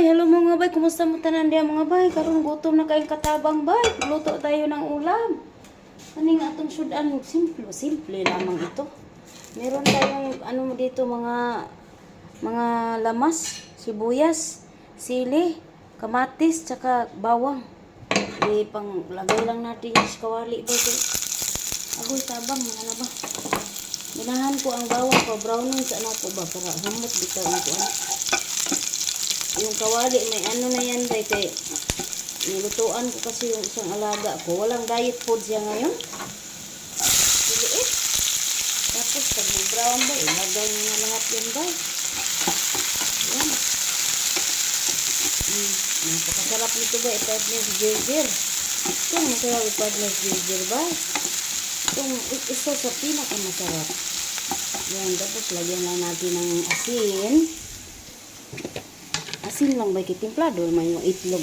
bay, hello mga bay, kumusta mo tanan diya mga bay? Karon gutom na kayong katabang bay. Luto tayo ng ulam. Ano nga atong sudan? Simple lamang ito. Meron tayong ano dito mga lamas, sibuyas, sili, kamatis, tsaka bawang. Panglagay lang natin yung kawali ba ito. Agoy tabang mga na ba? Ginahan ko ang bawang pa browning sa anak ko ba para humot bitaw ito. Yung kawali may ano na yan day kay nilutuan ko kasi yung isang alaga ko. Walang diet food siya ngayon. Siliit. Tapos pag mag-brown ba, ilagay mo na lahat yan ba. Yan. Napakasarap nito ba, i-partner ginger. Itong masarap i-partner ginger ba. Itong isa sa pinakamasarap. Yan, tapos lagyan lang natin ng asin. Asin lang ba kitimplado may yung itlog.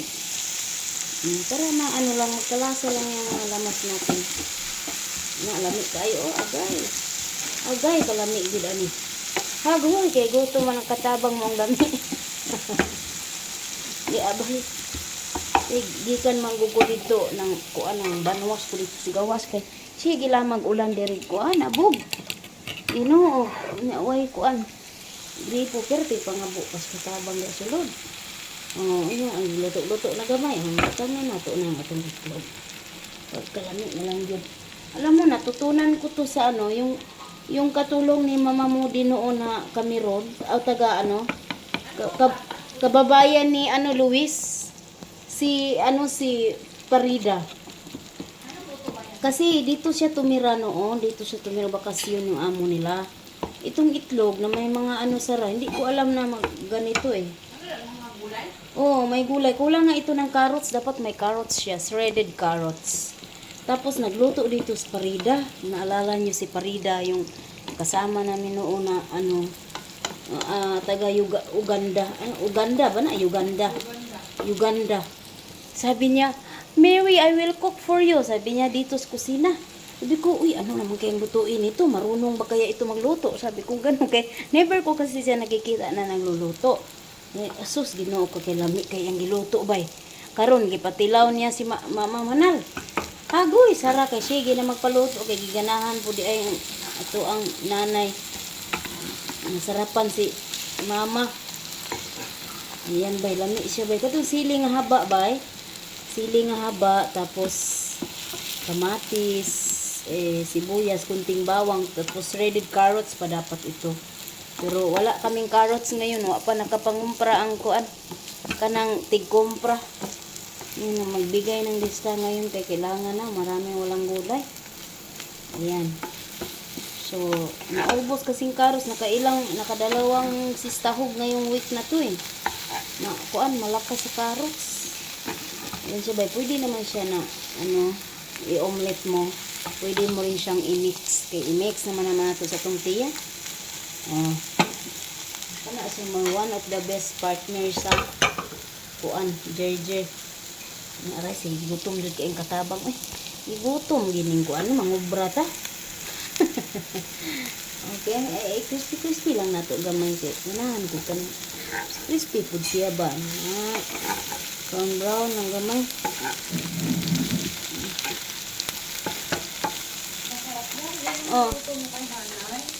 Para maano lang, magkalasa lang yung mga lamas natin. Lamig kayo, agay. Agay, kalamig gud ani. Hagoy, kay gusto man ang katabang mo ang lami. Di abay. Di kan manggugo dito ng kuan ng banwas ko dito sa gawas kay sige lamang ulan diri kuan abog. Ginoo, way kuan. Gripo perti pangabo pas katabang ya sulod. Iyo ang luto-luto na gamay. Ang matang na nato na atong itlog. Pagkalami na lang yun. Alam mo, natutunan ko to sa ano, yung katulong ni Mama Moody noon na kami ron, o taga ano, kababayan ni ano Luis, si Parida. Kasi dito siya tumira noon, bakasyon yung amo nila. Itong itlog na may mga ano sara, hindi ko alam na ganito eh. Oh, may gulay. Kulang nga ito ng carrots. Dapat may carrots siya. Shredded carrots. Tapos nagluto dito si Parida. Naalala niyo si Parida, yung kasama namin noon na ano, taga Uganda. Uganda ba na? Uganda. Sabi niya, Mary, I will cook for you. Sabi niya dito sa kusina. Sabi ko, uy, ano naman kayong lutuin ito? Marunong ba kaya ito magluto? Sabi ko, ganun kay never ko kasi siya nakikita na nagluluto. Asus, ginoo ko kay lami kay ang giluto bay. Karon gipatilaw niya si Mama Manal. Agoy, sara kay sige na magpaluto kay giganahan po di ay ato ang nanay. Nasarapan si Mama. Ayan bay, lami siya bay. Katong sili nga haba bay. Sili nga haba, tapos kamatis, sibuyas, kunting bawang, tapos shredded carrots pa dapat ito. Pero wala kaming carrots ngayon, wala pa nakapangumpra ang kuan kanang tigkumpra. Yun, magbigay ng lista ngayon kay kailangan na, maraming walang gulay. Ayan. So, naubos kasing carrots, nakadalawang sistahog ngayong week na to eh. Na kuan, malakas sa carrots. Ayan siya bay, pwede naman siya na ano, i-omelette mo. Pwede mo rin siyang i-mix. Kay i-mix naman nato sa tortilla. Kana siya one of the best partners sa kuan, Jerjer. Aray, sige, gutom dito kayong katabang. Ay, igutom, gining ko. Ano, mangubra ta? Okay, crispy lang nato gamay kay. Ganahan ko kan crispy food siya ba? Brown ang gamay.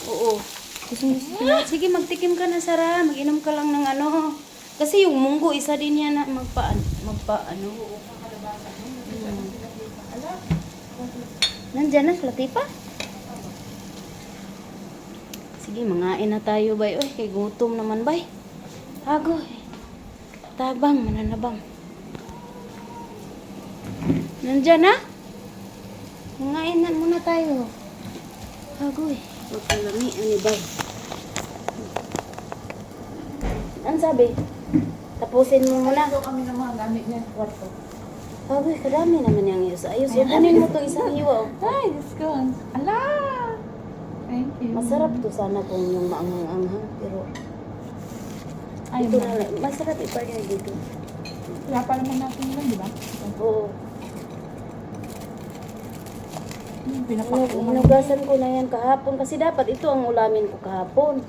Oo. Sige, magtikim ka na, Sara. Mag-inom ka lang ng ano. Kasi yung munggo, isa din yan na magpa-ano. Nandyan na, Latifa. Sige, mangain na tayo, bay. Uy, kay gutom naman, bay. Agoy. Tabang, mananabang. Nandyan na? Mangain na muna tayo. Agoy. Pagkalami, ano ba? Ano sabi? Tapusin mo muna. Ito kami ng mga gamit niya sa kwarto. Agoy, kadami naman yung ayos. Kunin mo itong isang iwa. Ay, Diyos ko. Ala! Thank you. Masarap to sana kung yung maanghang-anghang. Pero, Ay, ito na lang. Masarap iparya dito. Kaya pa naman natin yun, di ba? Oo. Pinapakuman. Hinugasan ko na yan kahapon. Kasi dapat ito ang ulamin ko kahapon.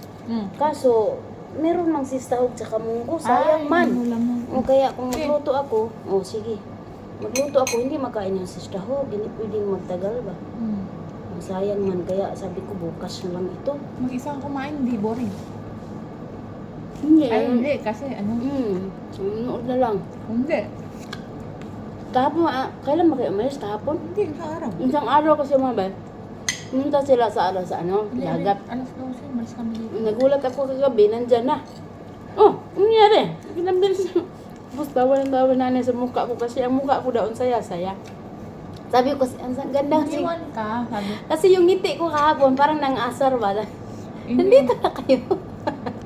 Kaso, meron mang sistahog sa kamunggo. Sayang man. Ulam mo. O kaya kung magluto ako, sige. Magluto ako, hindi makain ng sistahog. Hindi pwedeng magtagal ba? Hmm. Sayang man. Kaya sabi ko, bukas na lang ito. Mag-isa kang kumain, hindi boring. Hindi. Ay, hindi. Kasi ano? Nood na lang. Hindi. Kahapon, kailan ba kayo umalis? Kahapon? Hindi, sa araw. Isang araw kasi mabay. Pumunta sila sa dagat. Alas 12, malis kami dito. Nagulat ako kagabi, nandyan na. Oh, nangyari. Ilang bilis. Tapos tawa ng tawa nanay sa mukha ko kasi ang mukha ko daon saya-saya. Sabi ko, ang ganda kasi. Iwan ka, sabi. Kasi yung ngiti ko kahapon, parang nang-asar ba? Nandito na kayo.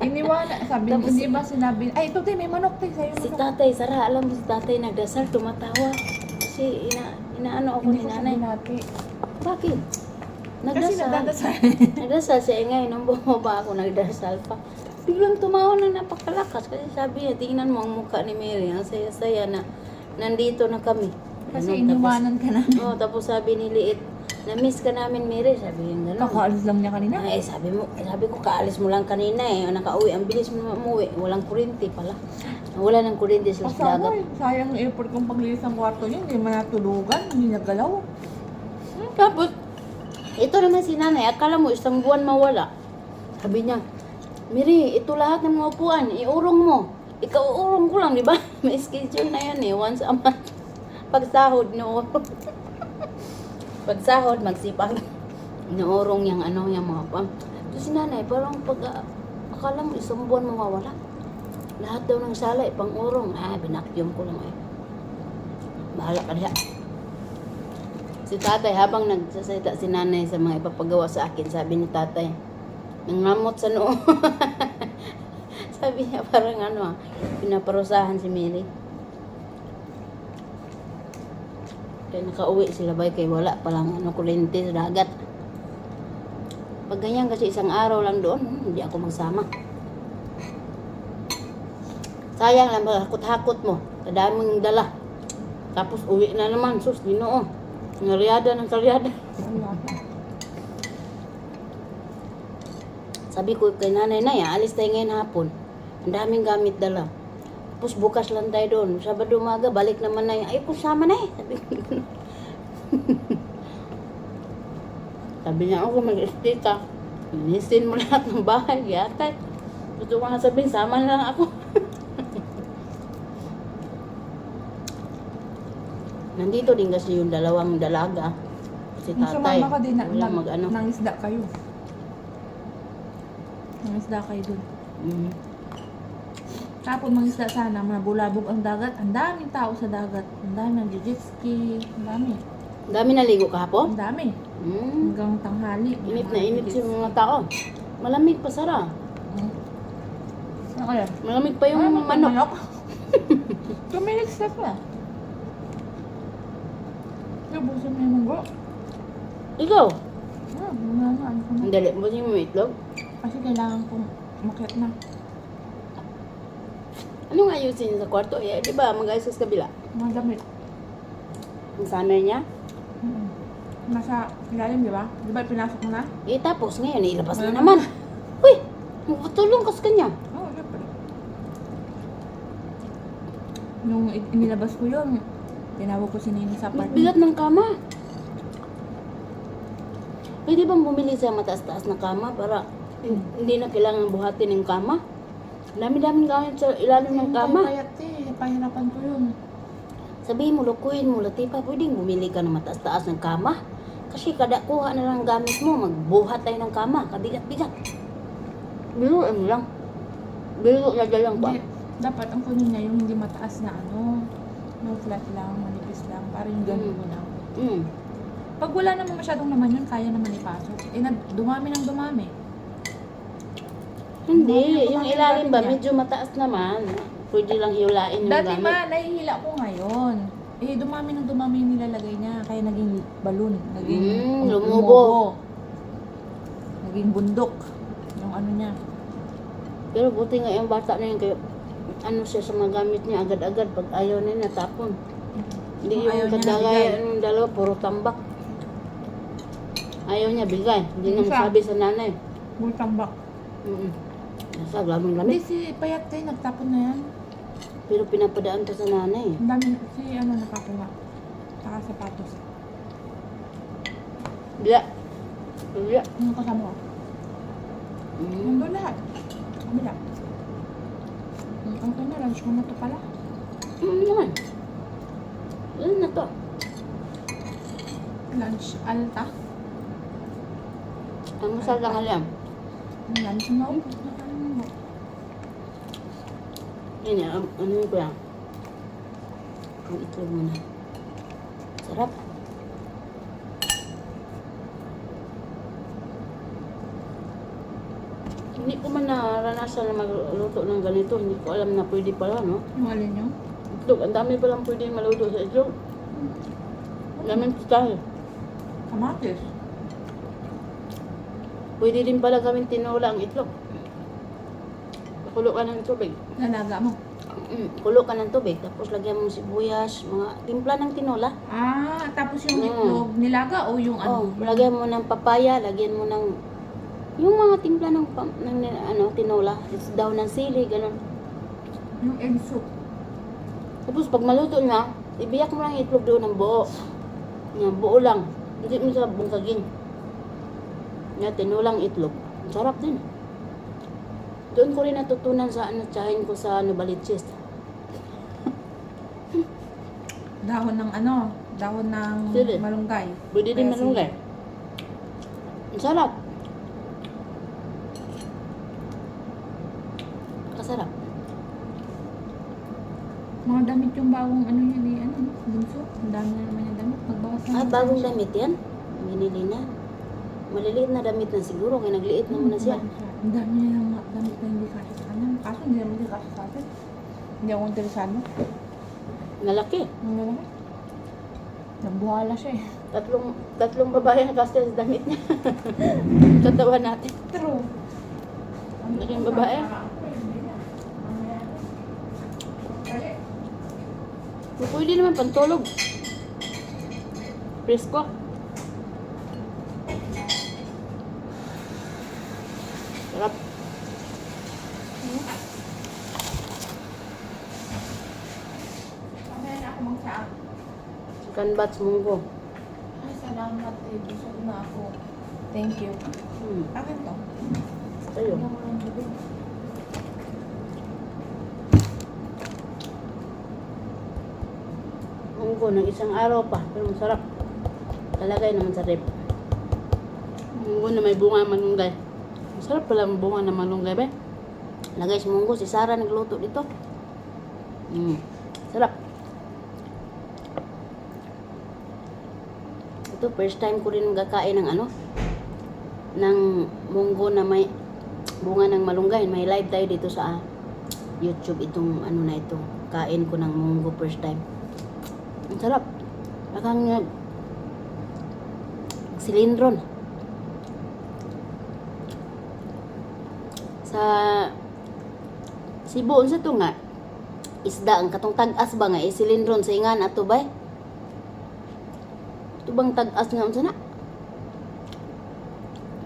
Iniwala, sabi Tapos- hindi ba sinabi, ay ito tayo, may manok tayo sa'yo. Si manok. tatay, Sara, alam mo si tatay nagdasal, tumatawa. Kasi inaano ako Hindi ni ko nanay. sabi Bakit? Kasi Nagdasal. nagdadasal. Nagdasal siya ngayon, nung bumaba ako, nagdasal pa. Biglang tumawa na napakalakas kasi sabi niya, tingnan mo ang mukha ni Mary, ang saya-saya na nandito na kami. Kasi Ano, iniwanan ka na. tapos sabi ni Liit, na-miss ka namin Mary, sabi niya gano'n. Kakaalis lang niya kanina. Sabi ko, kaalis mo lang kanina nakauwi, ang bilis mo umuwi, walang kuryente pala. Wala ng kuryente sa Kasama dagat. sayang yung airport kong paglilis ng kwarto niya, hindi man natulugan, hindi nagalaw. Tapos, ito naman si nanay, akala mo isang buwan mawala. Sabi niya, Miri, ito lahat ng mga upuan, iurong mo. Ikaw uurong ko lang, di ba? May schedule na yan once a month. Pagsahod, inuurong. Pagsahod, magsipag. Inuurong yung yung mga upuan. So si nanay, parang akala mo isang buwan mawawala. Lahat daw ng sala, ipang-urong. Binakyum ko lang Bahala ka diya. Si tatay, habang nagsasalita si nanay sa mga ipapagawa sa akin, sabi ni tatay, nangamot sa noo. Sabi niya, parang pinaparusahan si Mary. Kaya nakauwi sila ba, kay wala palang kuryente sa dagat. Pag ganyan kasi isang araw lang doon, hindi ako magsama. Sayang lang, hakot-hakot mo. Kadaming dala. Tapos uwi na naman, sus, Ginoo. Karyada ng karyada. Sabi ko kay nanay, alis tayo ngayon hapon. Ang daming gamit dala. Tapos bukas lang tayo doon. Sabado umaga, balik naman na ay kung sama na Sabi ko. Sabi niya, ako mag-stay ka. Linisin mo lahat ng bahay. Yata. Gusto ko nga sabihin, sama na lang ako. Nandito din kasi yung dalawang dalaga. Si Nung tatay. sumama ka din, Walang mag-ano. nangisda kayo. Nangisda kayo dun. Mm. Tapos mangisda sana, mabulabog ang dagat. Ang daming tao sa dagat. Ang dami ng jet ski. Ang dami. Ang dami naligo kahapon? Ang dami. Mm. Hanggang tanghali. Init na init si mga tao. Malamig pa, Sara. Ano kaya? Malamig pa yung manok. Tumilig step na. Busin mo yung munggo. Ikaw? Ano ko na. Ang dali mo yung itlog. Kasi kailangan kong umakyat na. Anong ayusin sa kwarto? Di ba mag-ayos sa kabila? Mga damit. Ang summer niya? Nasa ilalim, di ba? Di ba pinasok mo na? Tapos ngayon, ilabas na naman. Uy! Magpatulong kas kanya. Oo, syempre. Nung inilabas ko yun, tinawag ko si Nini sa apartment. Bigat ng kama. Pwede bang bumili sa mataas-taas na kama para hindi na kailangan buhatin yung kama? Dami-daming gamit sa ilalim ng kama. Pahirapan ko yun. Sabihin mo, lukuhin mo, Latifa, pwedeng bumili ka ng mataas-taas ng kama. Kasi kada kuha na lang gamit mo, magbuhat tayo ng kama. Kabigat-bigat. Biluin mo lang. Bilu na dalang pa. Hindi, dapat ang kunin niya yung hindi mataas na no flat lang, manipis lang, para yung ganun mo lang. Pag wala naman masyadong naman yun, kaya naman ipasok. Dumami ng dumami. Hindi, Yung yung kumain ilalim ba, natin medyo mataas naman. Pwede lang hiwalain yung Dati gamit. nahihila ko ngayon. Dumami ng dumami yung nilalagay niya, kaya naging balloon, naging lumubo. naging bundok, yung ano niya. Pero buti nga yung bata na yun, kayo, siya sa mga gamit niya, agad-agad, pag ayaw na niya, tapon. Hindi Kung ayaw yung niya kadagay, nabigay. yung dalawa, puro tambak. Ayaw niya bigay, hindi Yung na isa. masabi sa nanay. Bultambak. Nasa lamang Hindi, lamig. si Payat kayo, nagtapon na yan. Pero pinapadaan pa sa nanay. Ang dami, si ano, nakakuha. Saka sapatos. Bila. Bila. Yung kasama ko. Nandun lahat. Kabila. Ang kanya, lunch mo na to pala. Naman. Ano na to? Lunch alta. Ang masal lang alam. Lunch mo. Nakalim mo. Yan yan. Ano ko yan? Ang itlog mo na. Sarap. Hindi ko man naranasan na magluto ng ganito. Hindi ko alam na pwede pala, no? Yung alin nyo? Itlog. Ang dami palang pwede maluto sa itlog. Ang daming pitahe. Kamatis. Pwede din pala gawing tinola ang itlog. Kulo ka ng tubig. Nalaga mo. Kulo ka ng tubig. Tapos lagyan mo sibuyas, mga timpla ng tinola. Ah, tapos yung itlog nilaga o yung Oh, ano? lagyan mo ng papaya, lagyan mo ng yung mga timpla ng, tinola. It's daw ng sili, ganun. Yung egg soup. Tapos pag maluto na, ibiyak mo lang yung itlog doon ng buo. Yan, buo lang. Hindi mo sa bungkagin. Yan, tinolang itlog. Sarap din. Doon ko rin natutunan sa tsahin ko sa Novaliches. Dahon ng ano? Dahon ng Sili. malunggay. Pwede din Kaya malunggay. Ang sarap. Kasarap. Mga damit yung bagong ano yun eh, ano, bunso. Ang dami na naman yung damit. Magbawas na. Ah, bagong damit yan. Binili na. Maliliit na damit na siguro, kaya nagliit naman na siya. Ang dami na lang damit na hindi kasya sa kanya. Kaso hindi naman hindi kasya sa atin. Hindi ako interesado. Nalaki. Ang lalaki. Nabuhala siya eh. Tatlong babae ang kasya sa damit niya. Katawan natin. True. Laking babae. Pwede naman pantulog. Presko. Sarap. Mamaya na ako magsaang. Chicken bats munggo. Ay, salamat eh. Busog na ako. Thank you. Akin to. Sa'yo. Hindi ako lang bibig. Munggo ng isang araw pa. Pero masarap. Talagay naman sa rib. Munggo na may bunga malunggay. Masarap pala ang bunga ng malunggay, be. Lagay sa munggo. Si Sarah nagluto dito. Sarap. Ito, first time ko rin magkakain ng ano, ng munggo na may bunga ng malunggay. May live tayo dito sa YouTube itong ano na ito. Kain ko ng munggo first time. Ang sarap. Parang silindron. Sa Cebu, unsa to nga? Isda ang katong tag-as ba nga silindron sa ingan ato bay? Ito bang tag-as nga unsa na?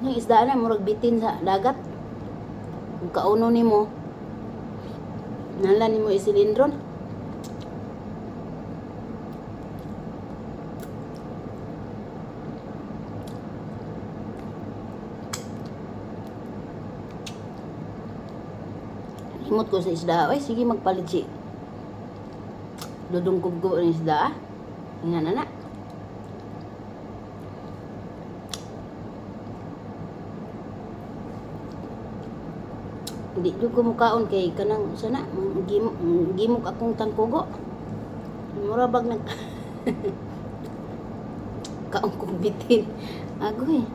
Yung isda na murag bitin sa dagat. Kung kauno nimo, nala nimo isilindron. Himot ko sa isda. Ay, sige magpalit si Dudong kubgo ng isda. Nga na. Hindi jud ko mukaon kay kanang sana gimok akong tangkugo. Murabag nag kaong kong bitin. Agoy.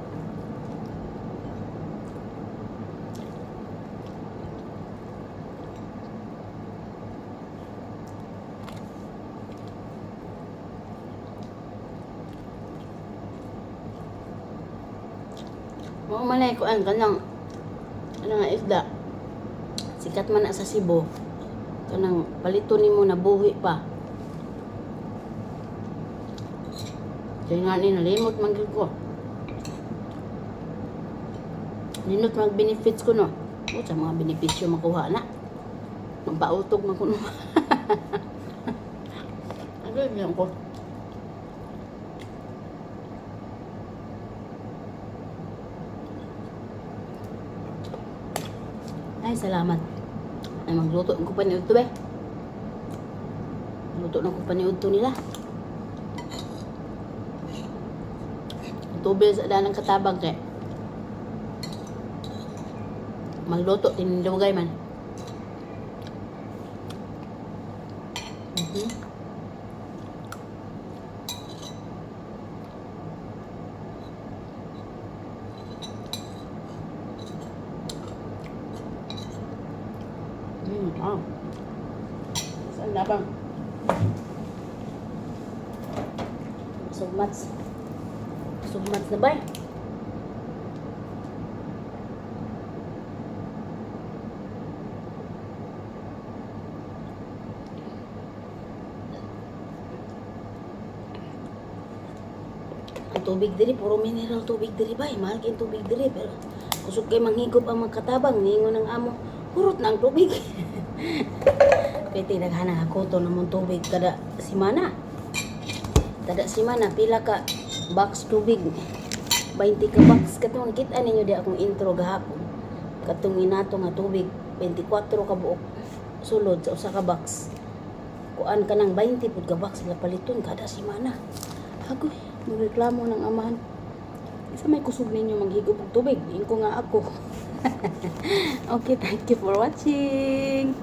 Mo manay ko ang kanang ano nga isda. Sikat man na sa Cebu. Kanang palito nimo na buhi pa. Kaya nga ni nalimot man gyud ko. Ninot mag benefits ko no. O, sa mga benepisyo makuha na. Magpautog man kuno. Agad yan ko. Ay, salamat. Ay, magluto ang kupaniud to, be. Luto ng kupaniud to nila. Tubig sa daan ng katabang kay. Magluto, tinilugay man. Ah. Saan na bang? Sugmats. Sugmats na ba? Ang tubig diri, puro mineral tubig diri ba? Mahal kayong tubig diri. Pero kusog kay manghigop ang magkatabang. Ningon ng amo, hurot na ang tubig. Pwede naghanang ako to namang tubig kada simana. Kada simana, pila ka box tubig. 20 ka box. Katong kita ninyo di akong intro gahapon. Katong inato nga tubig. 24 ka buok sulod sa usa ka box. Kuan ka ng 20 pud ka box sila paliton kada simana. Agoy, magreklamo ng amahan. Isa may kusog ninyo maghigop og tubig. Ingko nga ako. Okay, thank you for watching.